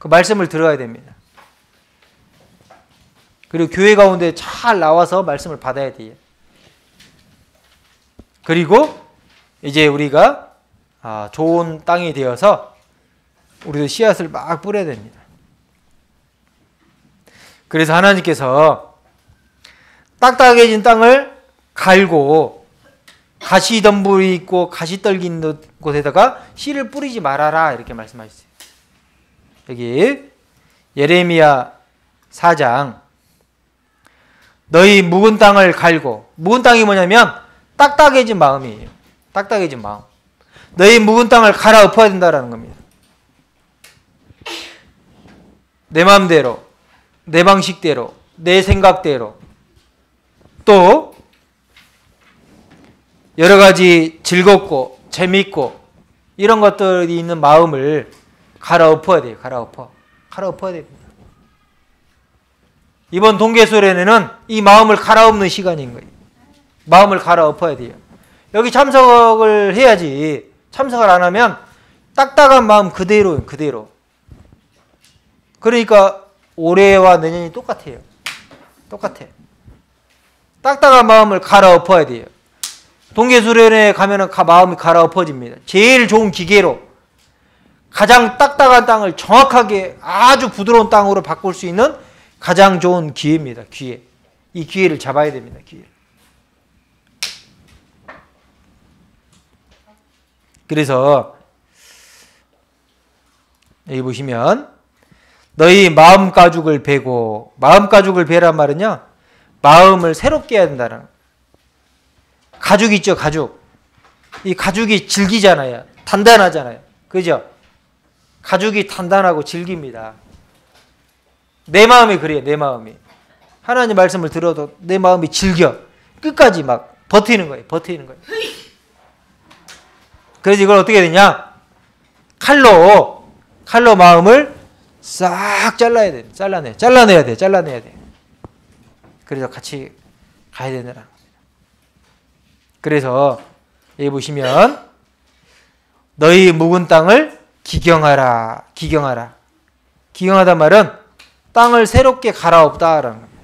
그 말씀을 들어야 됩니다. 그리고 교회 가운데 잘 나와서 말씀을 받아야 돼요. 그리고 이제 우리가 좋은 땅이 되어서 우리도 씨앗을 막 뿌려야 됩니다. 그래서 하나님께서 딱딱해진 땅을 갈고 가시덤불이 있고 가시떨기 있는 곳에다가 씨를 뿌리지 말아라 이렇게 말씀하셨어요. 여기 예레미야 4장 너희 묵은 땅을 갈고, 묵은 땅이 뭐냐면 딱딱해진 마음이에요. 딱딱해진 마음. 너희 묵은 땅을 갈아 엎어야 된다라는 겁니다. 내 마음대로, 내 방식대로, 내 생각대로, 또 여러 가지 즐겁고 재밌고 이런 것들이 있는 마음을 갈아 엎어야 돼요. 갈아 엎어야 됩니다. 이번 동계수련회는 이 마음을 갈아엎는 시간인 거예요. 마음을 갈아엎어야 돼요. 여기 참석을 해야지. 참석을 안 하면 딱딱한 마음 그대로예요. 그대로. 그러니까 올해와 내년이 똑같아요. 똑같아. 딱딱한 마음을 갈아엎어야 돼요. 동계수련회에 가면은 마음이 갈아엎어집니다. 제일 좋은 기계로 가장 딱딱한 땅을 정확하게 아주 부드러운 땅으로 바꿀 수 있는 가장 좋은 기회입니다. 기회. 이 기회를 잡아야 됩니다. 기회를. 그래서 여기 보시면 너희 마음 가죽을 베고, 마음 가죽을 베란 말은요, 마음을 새롭게 해야 된다는. 가죽 있죠, 가죽. 이 가죽이 질기잖아요. 단단하잖아요. 그죠? 가죽이 단단하고 질깁니다. 내 마음이 그래요. 내 마음이. 하나님 말씀을 들어도 내 마음이 질겨. 끝까지 막 버티는 거예요. 버티는 거예요. 그래서 이걸 어떻게 되냐? 칼로 마음을 싹 잘라야 돼. 잘라내야 돼. 그래서 같이 가야 된다는 겁니다. 그래서 여기 보시면 너희 묵은 땅을 기경하라. 기경하다 말은 땅을 새롭게 갈아엎다라는 겁니다.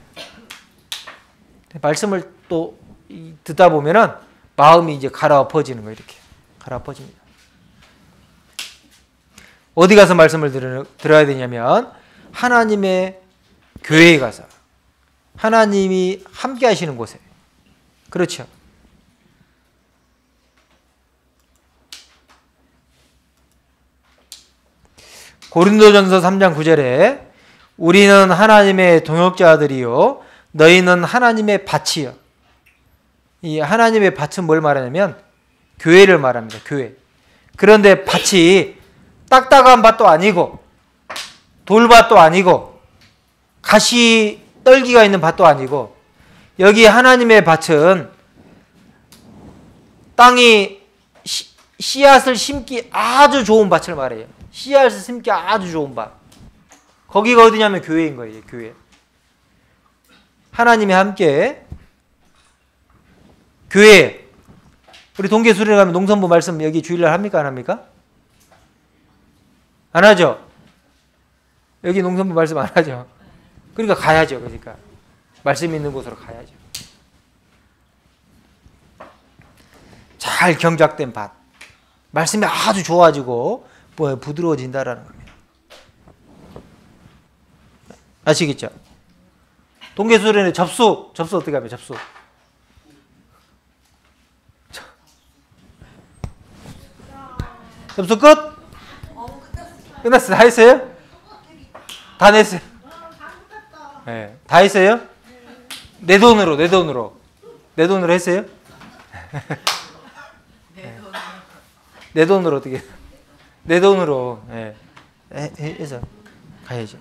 말씀을 또 듣다 보면은 마음이 이제 갈아엎어지는 거예요. 이렇게 갈아엎어집니다. 어디 가서 말씀을 들어야 되냐면 하나님의 교회에 가서 하나님이 함께 하시는 곳에. 그렇죠. 고린도전서 3장 9절에 우리는 하나님의 동역자들이요 너희는 하나님의 밭이요. 이 하나님의 밭은 뭘 말하냐면 교회를 말합니다. 교회. 그런데 밭이 딱딱한 밭도 아니고 돌밭도 아니고 가시 떨기가 있는 밭도 아니고 여기 하나님의 밭은 땅이 씨앗을 심기 아주 좋은 밭을 말해요. 씨앗을 심기 아주 좋은 밭. 거기가 어디냐면 교회인 거예요. 교회. 하나님이 함께 교회. 우리 동계수련회 가면 농선부 말씀 여기 주일날 합니까? 안 합니까? 안 하죠? 여기 농선부 말씀 안 하죠? 그러니까 가야죠. 그러니까 말씀 있는 곳으로 가야죠. 잘 경작된 밭. 말씀이 아주 좋아지고 부드러워진다라는 겁니다. 아시겠죠? 동계수련회 접수 어떻게 하면 접수? 접수 끝? 끝났어. 다 했어요? 다 냈어요? 네, 다 했어요? 내 돈으로 했어요? 내 돈으로 어떻게? 내 돈으로 해서 가야죠.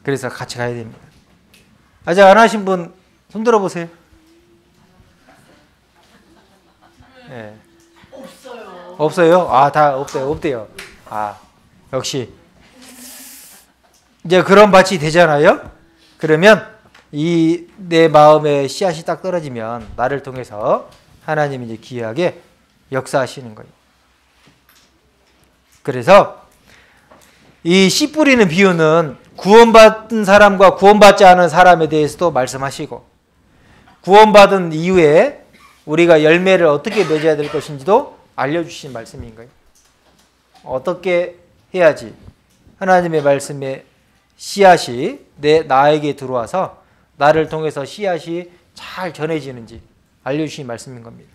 그래서 같이 가야 됩니다. 아직 안 하신 분 손 들어보세요. 네. 없어요? 아, 다 없대요. 아, 역시. 이제 그런 밭이 되잖아요? 그러면 이 내 마음에 씨앗이 딱 떨어지면 나를 통해서 하나님이 이제 기이하게 역사하시는 거예요. 그래서 이 씨 뿌리는 비유는 구원받은 사람과 구원받지 않은 사람에 대해서도 말씀하시고 구원받은 이후에 우리가 열매를 어떻게 맺어야 될 것인지도 알려주신 말씀인 거예요. 어떻게 해야지 하나님의 말씀에 씨앗이 나에게 들어와서 나를 통해서 씨앗이 잘 전해지는지 알려주신 말씀인 겁니다.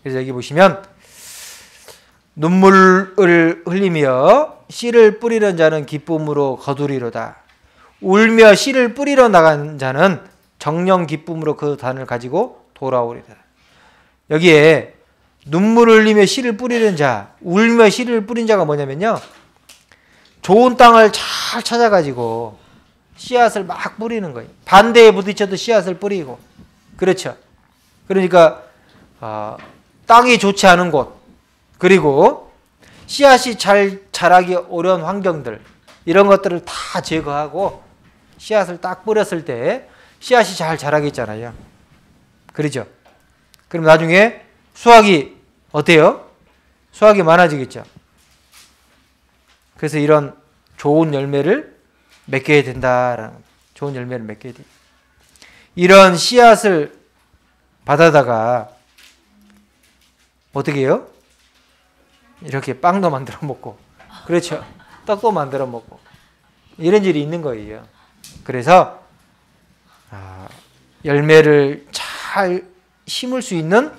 그래서 여기 보시면 눈물을 흘리며 씨를 뿌리는 자는 기쁨으로 거두리로다. 울며 씨를 뿌리러 나간 자는 정령 기쁨으로 그 단을 가지고 돌아오리라. 여기에 눈물을 흘리며 씨를 뿌리는 자, 울며 씨를 뿌린 자가 뭐냐면요. 좋은 땅을 잘 찾아가지고 씨앗을 막 뿌리는 거예요. 반대에 부딪혀도 씨앗을 뿌리고. 그렇죠. 그러니까 땅이 좋지 않은 곳, 그리고 씨앗이 잘 자라기 어려운 환경들, 이런 것들을 다 제거하고 씨앗을 딱 뿌렸을 때 씨앗이 잘 자라겠잖아요. 그렇죠. 그럼 나중에 수확이 어때요? 수확이 많아지겠죠. 그래서 이런 좋은 열매를 맺게 된다라는, 좋은 열매를 맺게 돼. 이런 씨앗을 받아다가 어떻게 해요? 이렇게 빵도 만들어 먹고, 그렇죠. 떡도 만들어 먹고, 이런 일이 있는 거예요. 그래서 열매를 잘 심을 수 있는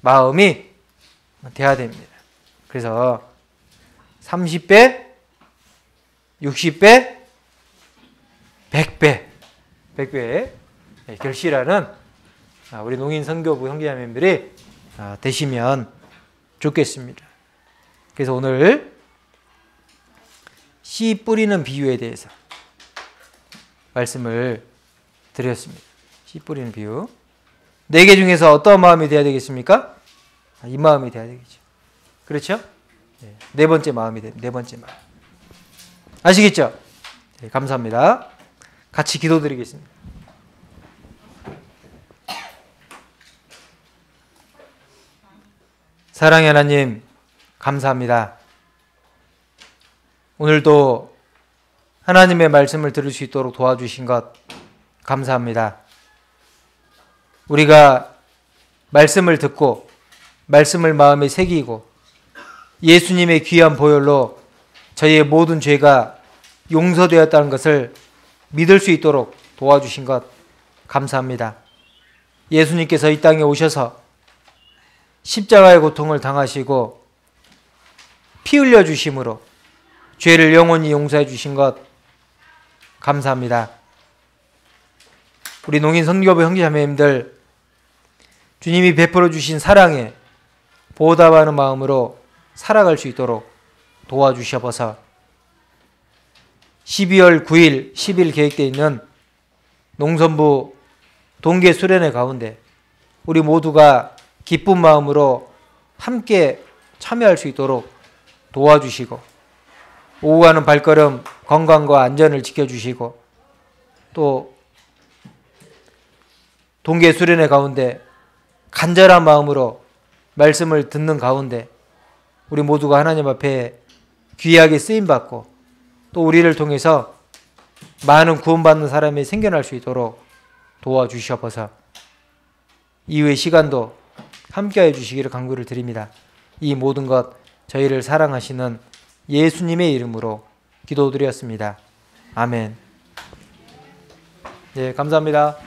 마음이 돼야 됩니다. 그래서 30배, 60배, 100배 결실하는 우리 농인 선교부 형제자매님들이 되시면 좋겠습니다. 그래서 오늘 씨 뿌리는 비유에 대해서 말씀을 드렸습니다. 씨 뿌리는 비유. 네 개 중에서 어떤 마음이 돼야 되겠습니까? 이 마음이 돼야 되겠죠. 그렇죠? 네 번째 마음이 돼요. 네 번째 마음. 아시겠죠? 네, 감사합니다. 같이 기도드리겠습니다. 사랑의 하나님, 감사합니다. 오늘도 하나님의 말씀을 들을 수 있도록 도와주신 것 감사합니다. 우리가 말씀을 듣고 말씀을 마음에 새기고 예수님의 귀한 보혈로 저희의 모든 죄가 용서되었다는 것을 믿을 수 있도록 도와주신 것 감사합니다. 예수님께서 이 땅에 오셔서 십자가의 고통을 당하시고 피 흘려 주심으로 죄를 영원히 용서해 주신 것 감사합니다. 우리 농인 선교부 형제자매님들 주님이 베풀어 주신 사랑에 보답하는 마음으로 살아갈 수 있도록 도와주셔서 12월 9일, 10일 계획되어 있는 농선부 동계 수련회 가운데 우리 모두가 기쁜 마음으로 함께 참여할 수 있도록 도와주시고 오고 가는 발걸음 건강과 안전을 지켜주시고 또 동계 수련회 가운데 간절한 마음으로 말씀을 듣는 가운데 우리 모두가 하나님 앞에 귀하게 쓰임받고 또 우리를 통해서 많은 구원받는 사람이 생겨날 수 있도록 도와주시옵소서. 이후의 시간도 함께해 주시기를 간구를 드립니다. 이 모든 것 저희를 사랑하시는 예수님의 이름으로 기도드렸습니다. 아멘. 네, 감사합니다.